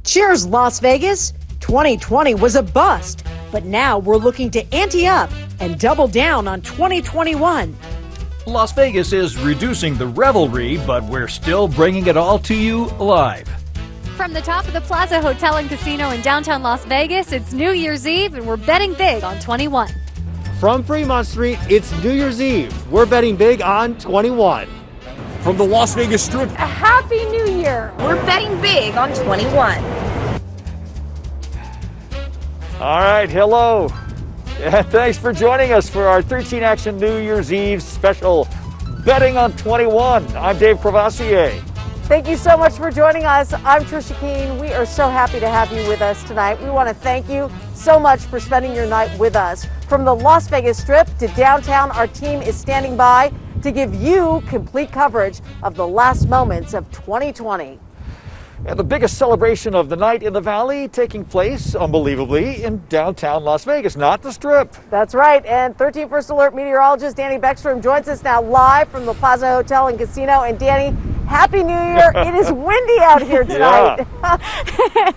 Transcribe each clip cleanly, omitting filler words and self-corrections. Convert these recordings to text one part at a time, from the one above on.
Cheers, Las Vegas! 2020 was a bust, but now we're looking to ante up and double down on 2021. Las Vegas is reducing the revelry, but we're still bringing it all to you live. From the top of the Plaza Hotel and Casino in downtown Las Vegas, it's New Year's Eve, and we're betting big on 21. From Fremont Street, it's New Year's Eve. We're betting big on 21. From the Las Vegas Strip, a Happy New Year. We're betting big on 21. All right, hello. Thanks for joining us for our 13 Action New Year's Eve special betting on 21. I'm Dave Provassier. Thank you so much for joining us. I'm Trisha Keene. We are so happy to have you with us tonight. We want to thank you so much for spending your night with us. From the Las Vegas Strip to downtown, our team is standing by to give you complete coverage of the last moments of 2020. And the biggest celebration of the night in the Valley taking place, unbelievably, in downtown Las Vegas, not the Strip. That's right. And 13 First Alert meteorologist Danny Beckstrom joins us now live from the Plaza Hotel and Casino. And Danny, Happy New Year. It is windy out here tonight. Yeah.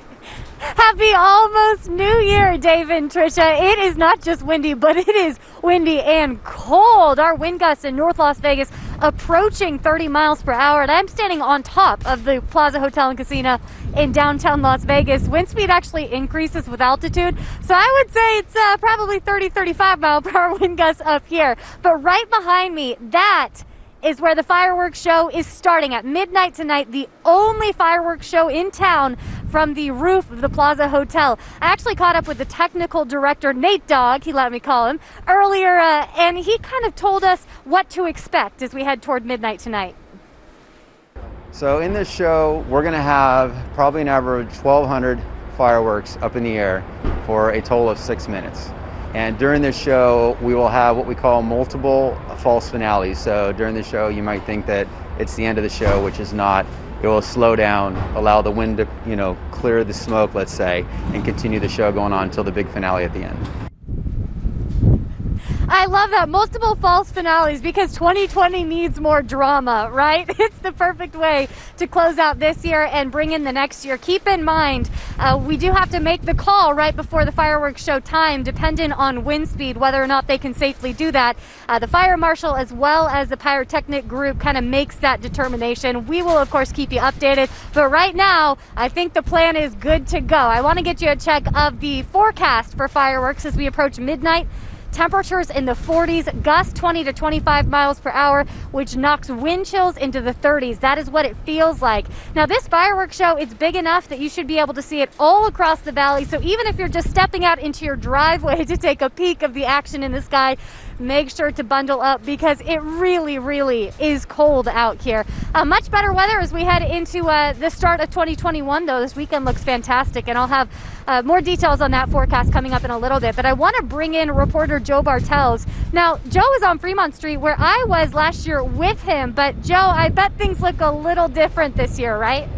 Happy almost New Year, Dave and Trisha. It is not just windy, but it is windy and cold. Our wind gusts in North Las Vegas approaching 30 miles per hour, and I'm standing on top of the Plaza Hotel and Casino in downtown Las Vegas. Wind speed actually increases with altitude, so I would say it's probably 30-35 mile per hour wind gusts up here. But right behind me, that is where the fireworks show is starting at midnight tonight, the only fireworks show in town from the roof of the Plaza Hotel. I actually caught up with the technical director, Nate Dogg, he let me call him, earlier, and he kind of told us what to expect as we head toward midnight tonight. So in this show, we're going to have probably an average 1,200 fireworks up in the air for a total of 6 minutes. And during this show, we will have what we call multiple false finales. So during the show, you might think that it's the end of the show, which is not. It will slow down, allow the wind to, clear the smoke, let's say, and continue the show going on until the big finale at the end. I love that. Multiple false finales, because 2020 needs more drama, right? It's the perfect way to close out this year and bring in the next year. Keep in mind, we do have to make the call right before the fireworks show time, dependent on wind speed, whether or not they can safely do that. The fire marshal, as well as the pyrotechnic group, kind of makes that determination. We will, of course, keep you updated. But right now, I think the plan is good to go. I want to get you a check of the forecast for fireworks as we approach midnight. Temperatures in the 40s, gusts 20 to 25 miles per hour, which knocks wind chills into the 30s. That is what it feels like. Now, this fireworks show, it's big enough that you should be able to see it all across the valley. So even if you're just stepping out into your driveway to take a peek of the action in the sky, make sure to bundle up, because it really, really is cold out here. Much better weather as we head into the start of 2021, though. This weekend looks fantastic, and I'll have more details on that forecast coming up in a little bit. But I want to bring in reporter Joe Bartels. Now, Joe is on Fremont Street, where I was last year with him. But Joe, I bet things look a little different this year, right?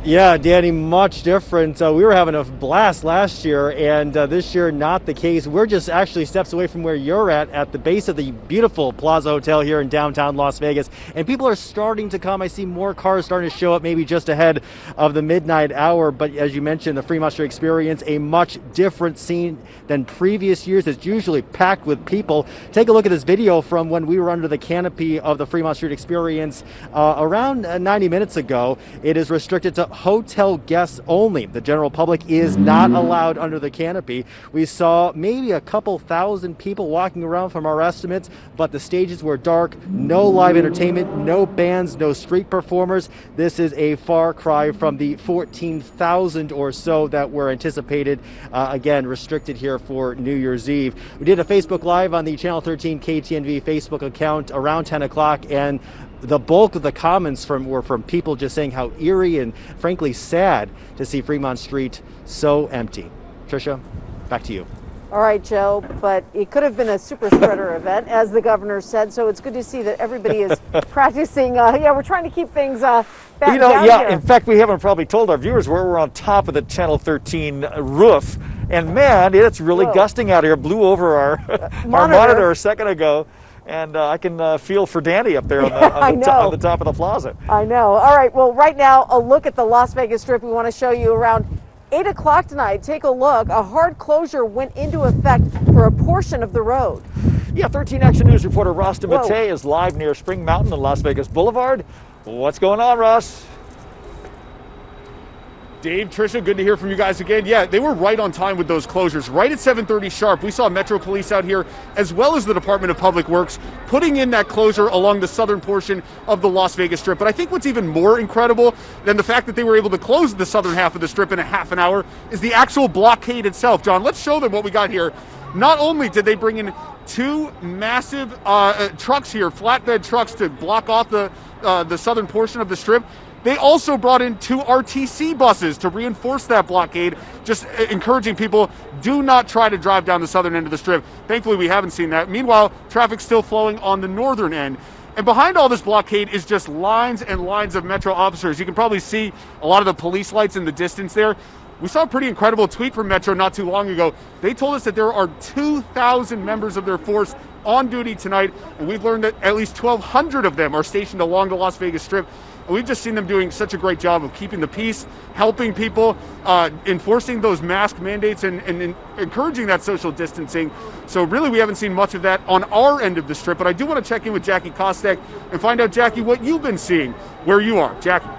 Yeah, Danny, much different. We were having a blast last year, and this year not the case. We're just actually steps away from where you're at the base of the beautiful Plaza Hotel here in downtown Las Vegas, and people are starting to come. I see more cars starting to show up maybe just ahead of the midnight hour, but as you mentioned, the Fremont Street Experience, a much different scene than previous years. It's usually packed with people. Take a look at this video from when we were under the canopy of the Fremont Street Experience around 90 minutes ago. It is restricted to hotel guests only. The general public is not allowed under the canopy. We saw maybe a couple thousand people walking around from our estimates, but the stages were dark, no live entertainment, no bands, no street performers. This is a far cry from the 14,000 or so that were anticipated, again, restricted here for New Year's Eve. We did a Facebook Live on the Channel 13 KTNV Facebook account around 10 o'clock, and the bulk of the comments were from people just saying how eerie and frankly sad to see Fremont Street so empty. Trisha, back to you. All right, Joe, but it could have been a super spreader event, as the governor said, so it's good to see that everybody is practicing. We're trying to keep things back down here. In fact, we haven't probably told our viewers where we're on top of the Channel 13 roof, and man, it's really gusting out here. Blew over our monitor a second ago. And I can feel for Danny up there on the top of the plaza. I know. All right, well, right now, a look at the Las Vegas Strip. We want to show you around 8 o'clock tonight. Take a look. A hard closure went into effect for a portion of the road. Yeah, 13 Action News reporter Ross DeMatte is live near Spring Mountain and Las Vegas Boulevard. What's going on, Ross? Dave, Tricia, good to hear from you guys again. Yeah, they were right on time with those closures. Right at 7:30 sharp, we saw Metro Police out here, as well as the Department of Public Works, putting in that closure along the southern portion of the Las Vegas Strip. But I think what's even more incredible than the fact that they were able to close the southern half of the Strip in a half an hour is the actual blockade itself. John, let's show them what we got here. Not only did they bring in 2 massive trucks here, flatbed trucks, to block off the southern portion of the Strip, they also brought in 2 RTC buses to reinforce that blockade, just encouraging people, do not try to drive down the southern end of the Strip. Thankfully, we haven't seen that. Meanwhile, traffic's still flowing on the northern end. And behind all this blockade is just lines and lines of Metro officers. You can probably see a lot of the police lights in the distance there. We saw a pretty incredible tweet from Metro not too long ago. They told us that there are 2,000 members of their force on duty tonight, and we've learned that at least 1,200 of them are stationed along the Las Vegas Strip. And we've just seen them doing such a great job of keeping the peace, helping people, enforcing those mask mandates, and encouraging that social distancing. So really, we haven't seen much of that on our end of the Strip. But I do want to check in with Jackie Kostek and find out, Jackie, what you've been seeing where you are. Jackie.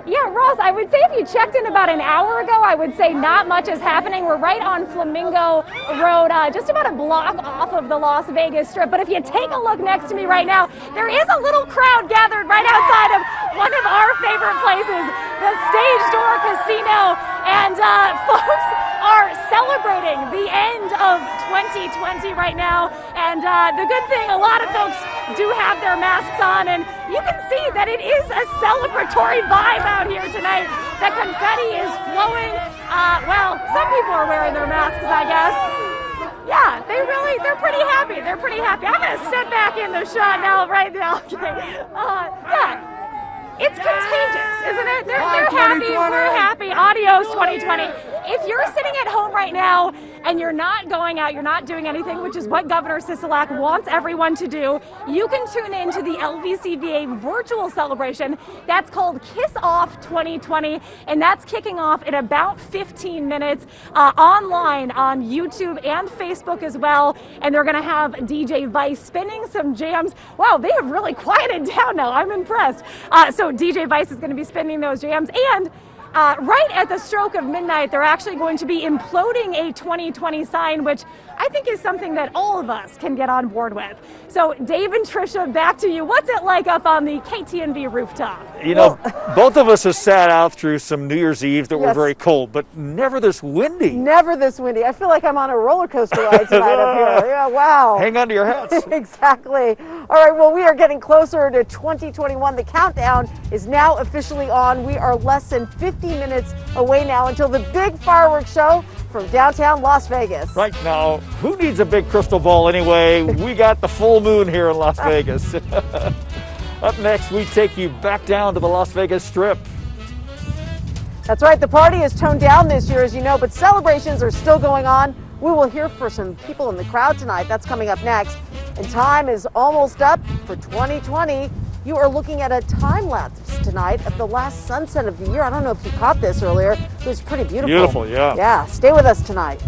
Yeah, Ross, I would say if you checked in about an hour ago, I would say not much is happening. We're right on Flamingo Road, just about a block off of the Las Vegas Strip. But if you take a look next to me right now, there is a little crowd gathered right outside of one of our favorite places, the Stage Door Casino. And folks are celebrating the end of 2020 right now. And the good thing, a lot of folks do have their masks on, and you can see that it is a celebratory vibe out here tonight. The confetti is flowing. Well, some people are wearing their masks, I guess. Yeah, they're pretty happy. They're pretty happy. I'm going to step back in the shot now, right now. Okay. Yeah. It's contagious, isn't it? They're happy, we're happy. Adios 2020. If you're sitting at home right now and you're not going out, you're not doing anything, which is what Governor Sisolak wants everyone to do, you can tune in to the LVCVA virtual celebration. That's called Kiss Off 2020, and that's kicking off in about 15 minutes online on YouTube and Facebook as well. And they're going to have DJ Vice spinning some jams. Wow, they have really quieted down now. I'm impressed. So DJ Vice is going to be spinning those jams, and right at the stroke of midnight, they're actually going to be imploding a 2020 sign, which I think is something that all of us can get on board with. So Dave and Tricia, back to you. What's it like up on the KTNV rooftop? You know, both of us have sat out through some New Year's Eve that were very cold, but never this windy. Never this windy. I feel like I'm on a roller coaster ride tonight up here. Yeah, wow. Hang on to your hats. Exactly. All right, well, we are getting closer to 2021. The countdown is now officially on. We are less than 50 minutes away now until the big fireworks show from downtown Las Vegas. Right now, who needs a big crystal ball anyway? We got the full moon here in Las Vegas. Up next, we take you back down to the Las Vegas Strip. That's right, the party is toned down this year, as you know, but celebrations are still going on. We will hear from some people in the crowd tonight. That's coming up next. And time is almost up for 2020. You are looking at a time lapse tonight of the last sunset of the year. I don't know if you caught this earlier. It was pretty beautiful. Beautiful, yeah. Yeah, stay with us tonight.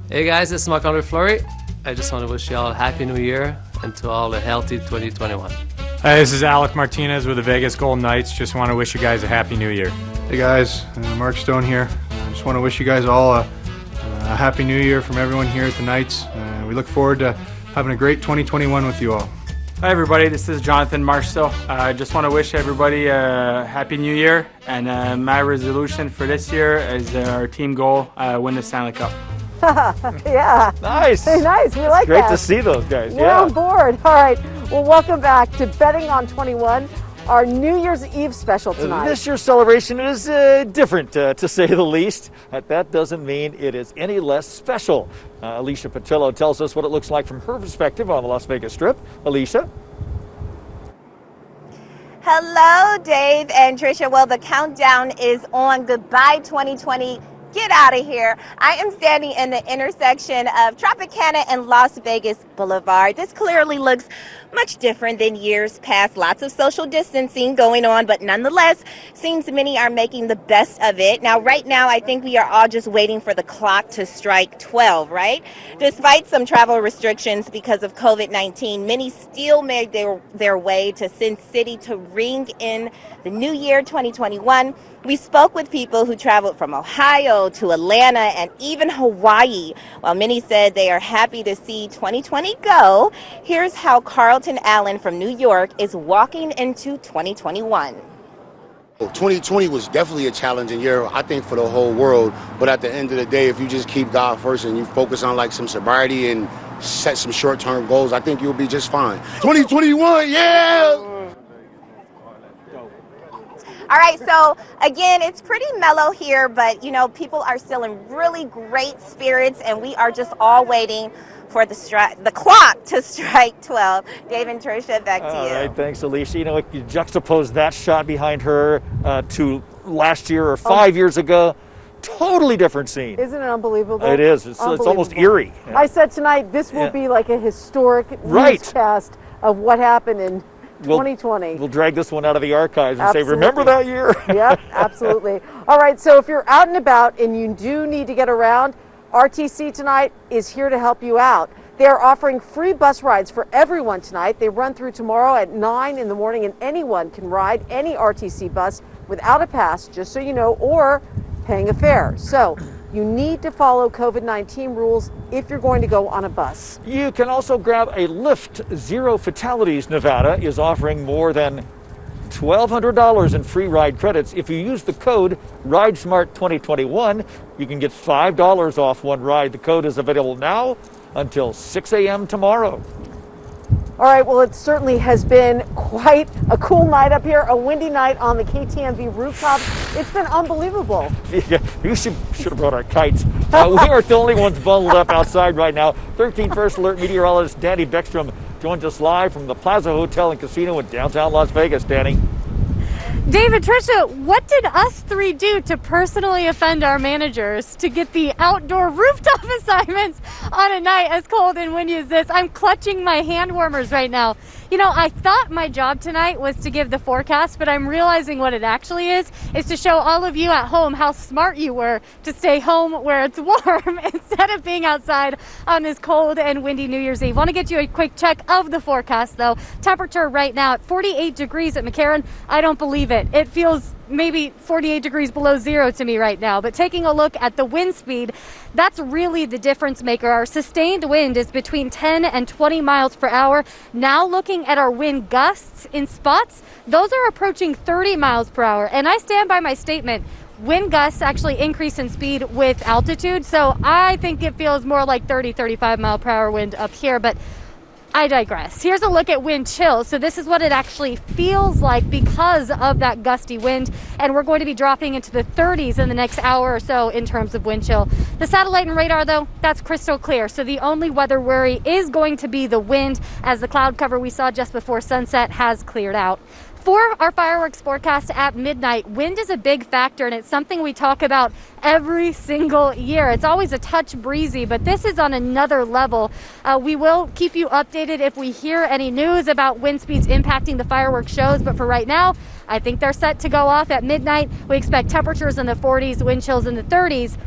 Hey guys, it's Marc-Andre Fleury. I just want to wish you all a happy new year and to all a healthy 2021. Hi, this is Alec Martinez with the Vegas Golden Knights. Just want to wish you guys a happy new year. Hey guys, Mark Stone here. I just want to wish you guys all a happy new year from everyone here at the Knights. We look forward to having a great 2021 with you all. Hi everybody, this is Jonathan Marceau. I just want to wish everybody a happy new year, and my resolution for this year is our team goal, win the Stanley Cup. Yeah. Nice. Nice. We like Great that. to see those guys. We're on board. All right. Well, welcome back to Betting on 21, our New Year's Eve special tonight. This year's celebration is different, to say the least. But that doesn't mean it is any less special. Alicia Patillo tells us what it looks like from her perspective on the Las Vegas Strip. Alicia? Hello, Dave and Tricia. Well, the countdown is on. Goodbye, 2020. Get out of here. I am standing in the intersection of Tropicana and Las Vegas Boulevard. This clearly looks much different than years past. Lots of social distancing going on, but nonetheless, seems many are making the best of it. Now, right now, I think we are all just waiting for the clock to strike 12, right? Despite some travel restrictions because of COVID-19, many still made their way to Sin City to ring in the new year 2021. We spoke with people who traveled from Ohio to Atlanta and even Hawaii. While many said they are happy to see 2020 go, here's how Carlton Allen from New York is walking into 2021. 2020 was definitely a challenging year, I think, for the whole world. But at the end of the day, if you just keep God first and you focus on like some sobriety and set some short-term goals, I think you'll be just fine. 2021, yeah! All right, so again, it's pretty mellow here, but you know, people are still in really great spirits, and we are just all waiting for the clock to strike 12. Dave and Tricia, back to you. All right, thanks, Alicia. You know, you juxtapose that shot behind her to last year or 5 years ago. Totally different scene. Isn't it unbelievable? It is. It's almost eerie. Yeah. I said tonight this will be like a historic newscast of what happened in 2020. We'll drag this one out of the archives and say, remember that year? Yep, absolutely. All right, so if you're out and about and you do need to get around, RTC tonight is here to help you out. They are offering free bus rides for everyone tonight. They run through tomorrow at 9 in the morning, and anyone can ride any RTC bus without a pass, just so you know, or paying a fare. So you need to follow COVID-19 rules if you're going to go on a bus. You can also grab a Lyft. Zero Fatalities Nevada is offering more than $1,200 in free ride credits. If you use the code RideSmart2021, you can get $5 off one ride. The code is available now until 6 a.m. tomorrow. All right, well, it certainly has been quite a cool night up here, a windy night on the KTNV rooftop. It's been unbelievable. Yeah, you should have brought our kites. We aren't the only ones bundled up outside right now. 13 First Alert meteorologist Danny Beckstrom joins us live from the Plaza Hotel and Casino in downtown Las Vegas. Danny. David, Tricia, what did us three do to personally offend our managers to get the outdoor rooftop assignments on a night as cold and windy as this? I'm clutching my hand warmers right now. You know, I thought my job tonight was to give the forecast, but I'm realizing what it actually is to show all of you at home how smart you were to stay home where it's warm instead of being outside on this cold and windy New Year's Eve. Want to get you a quick check of the forecast, though. Temperature right now at 48 degrees at McCarran. I don't believe it. It feels maybe 48 degrees below zero to me right now. But taking a look at the wind speed, that's really the difference maker. Our sustained wind is between 10 and 20 miles per hour. Now looking at our wind gusts in spots, those are approaching 30 miles per hour. And I stand by my statement. Wind gusts actually increase in speed with altitude. So I think it feels more like 30, 35 mile per hour wind up here. But I digress. Here's a look at wind chill. So this is what it actually feels like because of that gusty wind. And we're going to be dropping into the 30s in the next hour or so in terms of wind chill. The satellite and radar, though, that's crystal clear. So the only weather worry is going to be the wind, as the cloud cover we saw just before sunset has cleared out. For our fireworks forecast at midnight, wind is a big factor, and it's something we talk about every single year. It's always a touch breezy, but this is on another level. We will keep you updated if we hear any news about wind speeds impacting the fireworks shows, but for right now, I think they're set to go off at midnight. We expect temperatures in the 40s, wind chills in the 30s.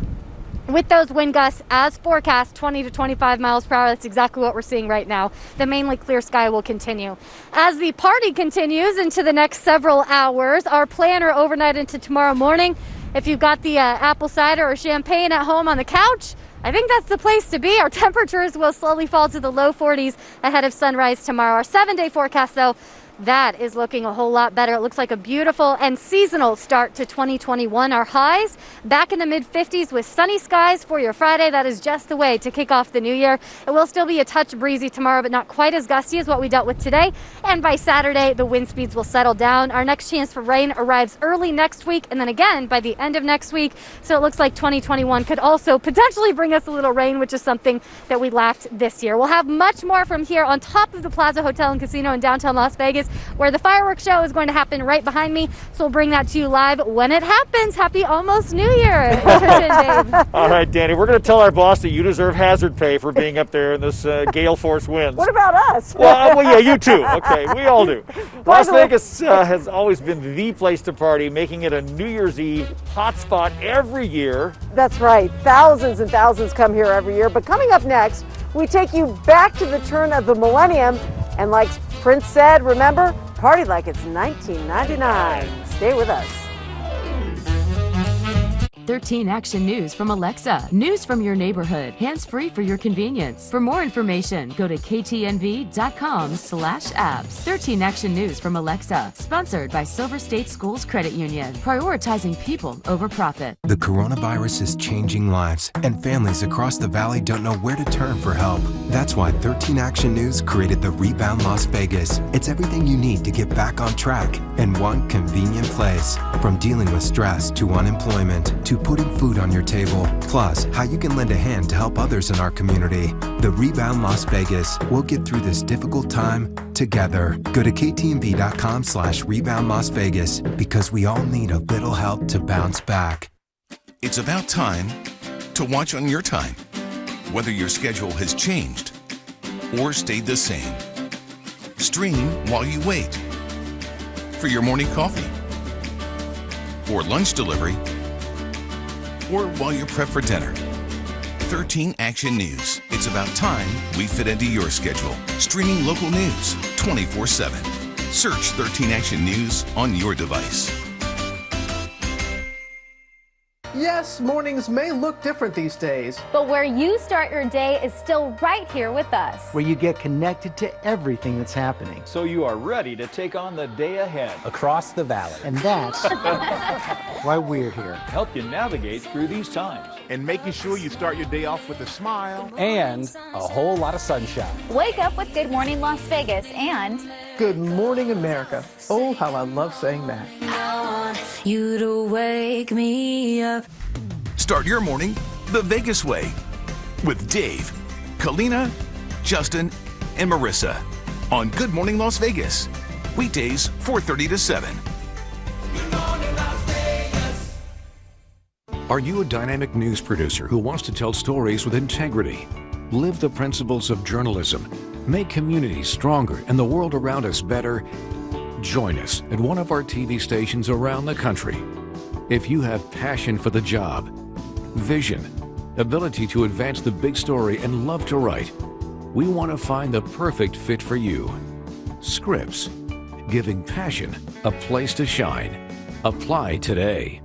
With those wind gusts as forecast, 20 to 25 miles per hour, that's exactly what we're seeing right now. The mainly clear sky will continue. As the party continues into the next several hours, our planner overnight into tomorrow morning, if you've got the apple cider or champagne at home on the couch, I think that's the place to be. Our temperatures will slowly fall to the low 40s ahead of sunrise tomorrow. Our 7-day forecast, though, that is looking a whole lot better. It looks like a beautiful and seasonal start to 2021. Our highs back in the mid-50s with sunny skies for your Friday. That is just the way to kick off the new year. It will still be a touch breezy tomorrow, but not quite as gusty as what we dealt with today. And by Saturday, the wind speeds will settle down. Our next chance for rain arrives early next week, and then again by the end of next week. So it looks like 2021 could also potentially bring us a little rain, which is something that we lacked this year. We'll have much more from here on top of the Plaza Hotel and Casino in downtown Las Vegas. Vegas, where the fireworks show is going to happen right behind me. So we'll bring that to you live when it happens. Happy almost New Year, Trisha and Dave. All right, Danny, we're going to tell our boss that you deserve hazard pay for being up there in this gale force winds. What about us? Well, yeah, you too. Okay, we all do. Las Vegas has always been the place to party, making it a New Year's Eve hotspot every year. That's right. Thousands and thousands come here every year. But coming up next, we take you back to the turn of the millennium. And like Prince said, remember, party like it's 1999. Stay with us. 13 Action News from Alexa. News from your neighborhood. Hands-free for your convenience. For more information, go to KTNV.com/apps. 13 Action News from Alexa. Sponsored by Silver State Schools Credit Union. Prioritizing people over profit. The coronavirus is changing lives, and families across the valley don't know where to turn for help. That's why 13 Action News created the Rebound Las Vegas. It's everything you need to get back on track in one convenient place. From dealing with stress to unemployment to putting food on your table, plus how you can lend a hand to help others in our community. The Rebound Las Vegas. We'll get through this difficult time together. Go to KTNV.com/Rebound Las Vegas because we all need a little help to bounce back. It's about time to watch on your time, whether your schedule has changed or stayed the same. Stream while you wait for your morning coffee or lunch delivery, or while you prep for dinner. 13 Action News. It's about time we fit into your schedule. Streaming local news 24/7. Search 13 Action News on your device. Yes, mornings may look different these days, But where you start your day is still right here with us. where you get connected to everything that's happening So you are ready to take on the day ahead. across the valley. And that's why we're here. Help you navigate through these times. And making sure you start your day off with a smile. And a whole lot of sunshine. Wake up with Good Morning Las Vegas and Good Morning America. Oh, how I love saying that. You to wake me up. Start your morning the Vegas way with Dave, Kalina, Justin, and Marissa on Good Morning Las Vegas. Weekdays 4:30 to 7. Are you a dynamic news producer who wants to tell stories with integrity? Live the principles of journalism. Make communities stronger and the world around us better. Join us at one of our TV stations around the country. If you have passion for the job, vision, ability to advance the big story, and love to write, we want to find the perfect fit for you. Scripts, giving passion a place to shine. Apply today.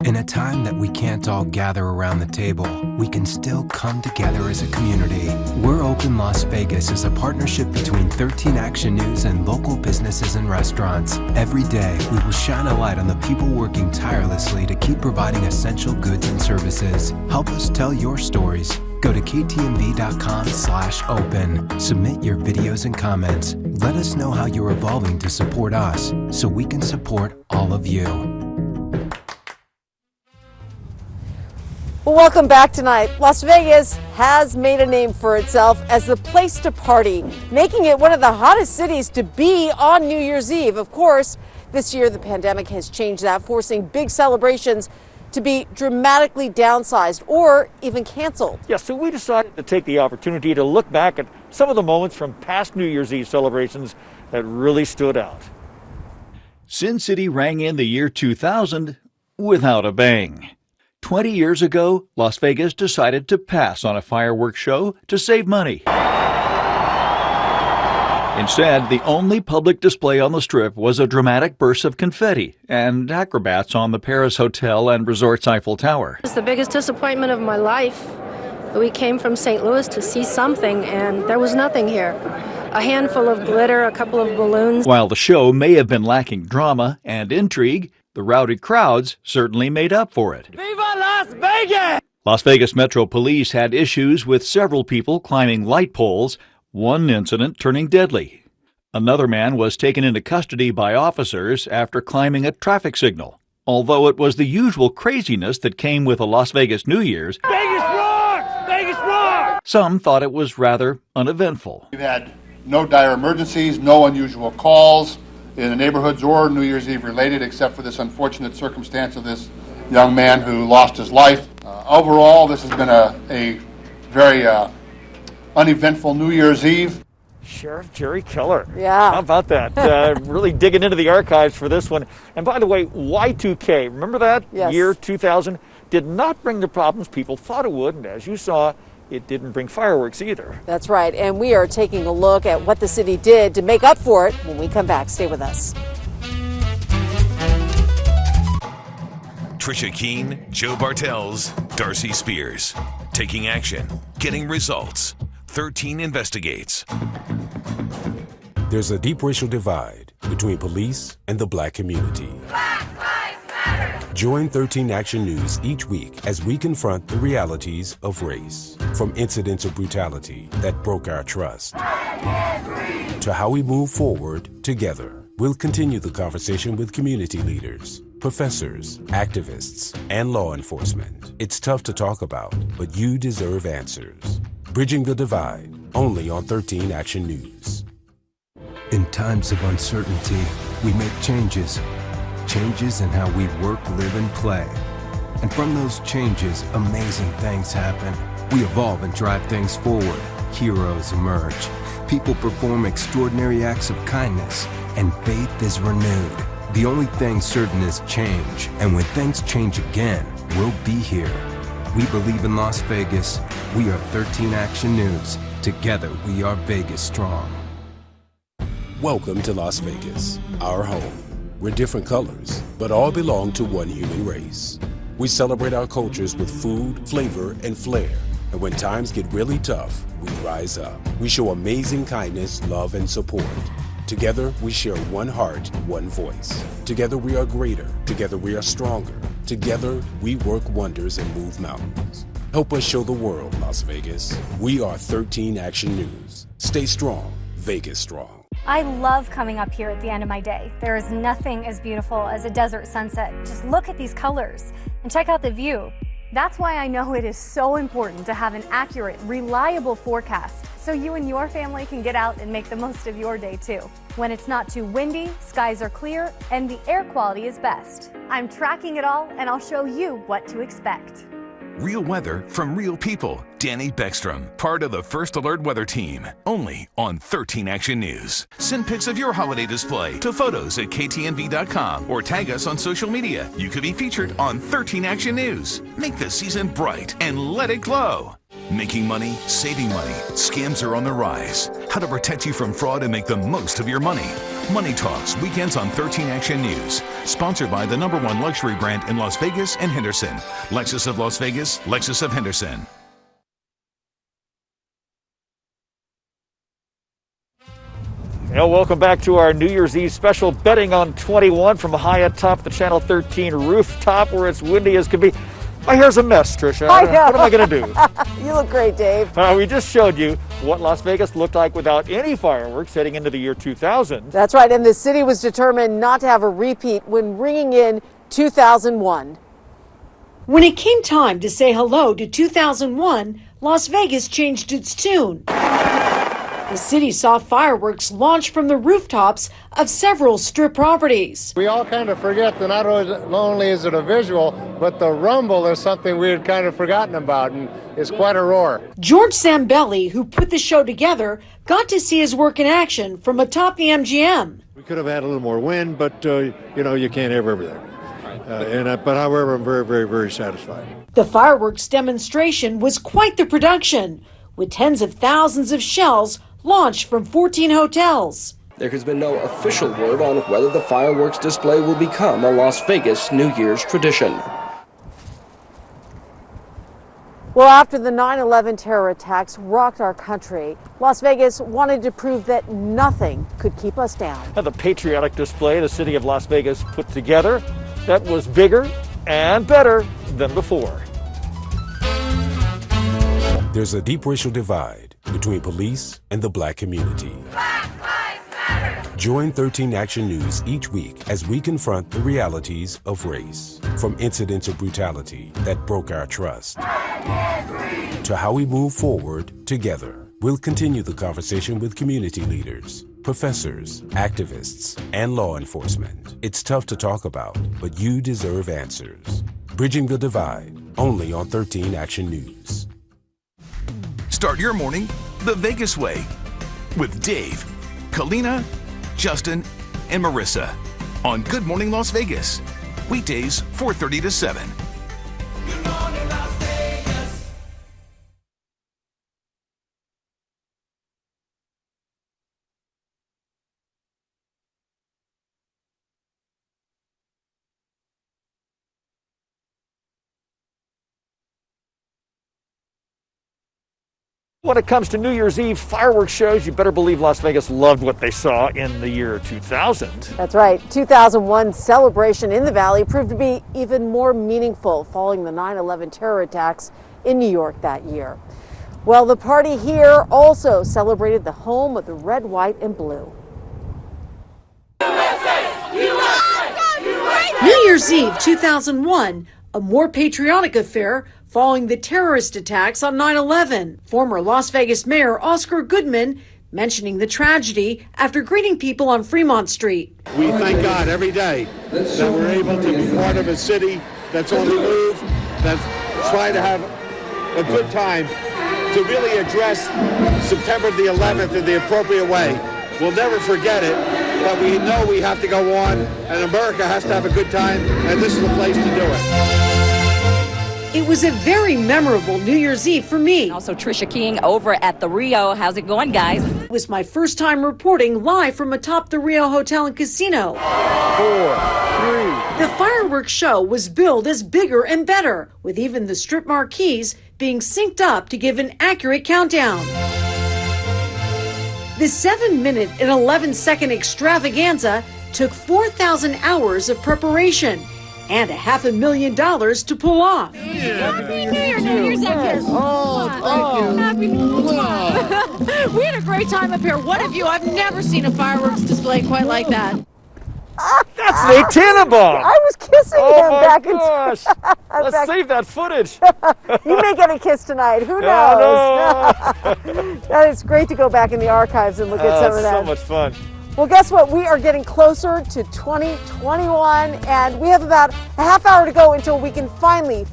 In a time that we can't all gather around the table, we can still come together as a community. We're Open Las Vegas is a partnership between 13 Action News and local businesses and restaurants. Every day, we will shine a light on the people working tirelessly to keep providing essential goods and services. Help us tell your stories. Go to KTNV.com/open. Submit your videos and comments. Let us know how you're evolving to support us so we can support all of you. Well, welcome back tonight. Las Vegas has made a name for itself as the place to party, making it one of the hottest cities to be on New Year's Eve. Of course, this year the pandemic has changed that, forcing big celebrations to be dramatically downsized or even canceled. Yeah, so we decided to take the opportunity to look back at some of the moments from past New Year's Eve celebrations that really stood out. Sin City rang in the year 2000 without a bang. 20 years ago, Las Vegas decided to pass on a fireworks show to save money. Instead, the only public display on the Strip was a dramatic burst of confetti and acrobats on the Paris Hotel and Resort's Eiffel Tower. It's the biggest disappointment of my life. We came from St. Louis to see something, and there was nothing here. A handful of glitter, a couple of balloons. While the show may have been lacking drama and intrigue, the rowdy crowds certainly made up for it. Viva Las Vegas! Las Vegas Metro Police had issues with several people climbing light poles, one incident turning deadly. Another man was taken into custody by officers after climbing a traffic signal. Although it was the usual craziness that came with a Las Vegas New Year's, Vegas rocks! Vegas rocks! some thought it was rather uneventful. We've had No dire emergencies, no unusual calls in the neighborhoods or New Year's Eve related, except for this unfortunate circumstance of this young man who lost his life. Overall, this has been a very uneventful New Year's Eve. Sheriff Jerry Keller. Yeah. How about that? Really digging into the archives for this one. And by the way, Y2K, remember that? Yes. Year 2000 did not bring the problems people thought it would. And as you saw, it didn't bring fireworks either. That's right. And we are taking a look at what the city did to make up for it when we come back. Stay with us. Trisha Keene, Joe Bartels, Darcy Spears. Taking action, getting results. 13 investigates. There's a deep racial divide between police and the black community. Black Lives Matter. Join 13 Action News each week as we confront the realities of race. From incidents of brutality that broke our trust to how we move forward together. We'll continue the conversation with community leaders, professors, activists, and law enforcement. It's tough to talk about, but you deserve answers. Bridging the Divide, only on 13 Action News. In times of uncertainty, we make changes. Changes in how we work, live, and play. And from those changes, amazing things happen. We evolve and drive things forward. Heroes emerge. People perform extraordinary acts of kindness, and faith is renewed. The only thing certain is change, and when things change again, we'll be here. We believe in Las Vegas. We are 13 Action News. Together, we are Vegas strong. Welcome to Las Vegas, our home. We're different colors, but all belong to one human race. We celebrate our cultures with food, flavor, and flair. And when times get really tough, we rise up. We show amazing kindness, love, and support. Together, we share one heart, one voice. Together, we are greater. Together, we are stronger. Together, we work wonders and move mountains. Help us show the world, Las Vegas. We are 13 Action News. Stay strong, Vegas strong. I love coming up here at the end of my day. There is nothing as beautiful as a desert sunset. Just look at these colors and check out the view. That's why I know it is so important to have an accurate, reliable forecast so you and your family can get out and make the most of your day too. When it's not too windy, skies are clear, and the air quality is best. I'm tracking it all, and I'll show you what to expect. Real weather from real people. Danny Beckstrom, part of the First Alert Weather Team. Only on 13 Action News. Send pics of your holiday display to photos at KTNV.com or tag us on social media. You could be featured on 13 Action News. Make the season bright and let it glow. Making money, saving money. Scams are on the rise. How to protect you from fraud and make the most of your money. Money Talks, weekends on 13 Action News. Sponsored by the #1 luxury brand in Las Vegas and Henderson. Lexus of Las Vegas, Lexus of Henderson. Well, welcome back to our New Year's Eve special, betting on 21 from high atop the Channel 13 rooftop where it's windy as can be. My hair's a mess, Tricia. I know. What am I going to do? You look great, Dave. We just showed you what Las Vegas looked like without any fireworks heading into the year 2000. That's right, and the city was determined not to have a repeat when ringing in 2001. When it came time to say hello to 2001, Las Vegas changed its tune. The city saw fireworks launch from the rooftops of several Strip properties. We all kind of forget that not only is it a visual, but the rumble is something we had kind of forgotten about, and it's quite a roar. George Zambelli, who put the show together, got to see his work in action from atop the MGM. We could have had a little more wind, but, you can't have everything. But however, I'm very, very, very satisfied. The fireworks demonstration was quite the production, with tens of thousands of shells launched from 14 hotels. There has been no official word on whether the fireworks display will become a Las Vegas New Year's tradition. Well, after the 9/11 terror attacks rocked our country, Las Vegas wanted to prove that nothing could keep us down. The patriotic display the city of Las Vegas put together, that was bigger and better than before. There's a deep racial divide between police and the black community. Black Lives Matter. Join 13 Action News each week as we confront the realities of race. From incidents of brutality that broke our trust to how we move forward together. We'll continue the conversation with community leaders, professors, activists, and law enforcement. It's tough to talk about, but you deserve answers. Bridging the Divide, only on 13 Action News. Start your morning the Vegas way with Dave, Kalina, Justin, and Marissa on Good Morning Las Vegas. Weekdays 4:30 to 7. When it comes to New Year's Eve fireworks shows, you better believe Las Vegas loved what they saw in the year 2000. That's right. 2001 celebration in the Valley proved to be even more meaningful following the 9/11 terror attacks in New York that year. Well, the party here also celebrated the home of the red, white, and blue. New Year's Eve 2001, a more patriotic affair following the terrorist attacks on 9/11. Former Las Vegas Mayor Oscar Goodman mentioning the tragedy after greeting people on Fremont Street. We thank God every day that we're able to be part of a city that's on the move, that's trying to have a good time, to really address September the 11th in the appropriate way. We'll never forget it, but we know we have to go on, and America has to have a good time, and this is the place to do it. It was a very memorable New Year's Eve for me. Also, Trisha King over at the Rio. How's it going, guys? It was my first time reporting live from atop the Rio Hotel and Casino. 4, 3. The fireworks show was billed as bigger and better, with even the strip marquees being synced up to give an accurate countdown. The 7-minute and 11-second extravaganza took 4,000 hours of preparation and $500,000 to pull off. Happy New Year! New Year's up here. Oh, thank you. Happy New Year! We had a great time up here. What of you? I've never seen a fireworks display quite like that. That's Nate Tannenbaum. I was kissing him back in. Oh my gosh! Let's save that footage. You may get a kiss tonight. Who knows? That is great to go back in the archives and look at some of that. So much fun. Well, guess what? We are getting closer to 2021, and we have about a half hour to go until we can finally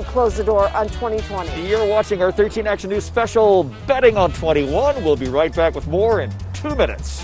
close the door on 2020. You're watching our 13 Action News special, Betting on 21. We'll be right back with more in 2 minutes.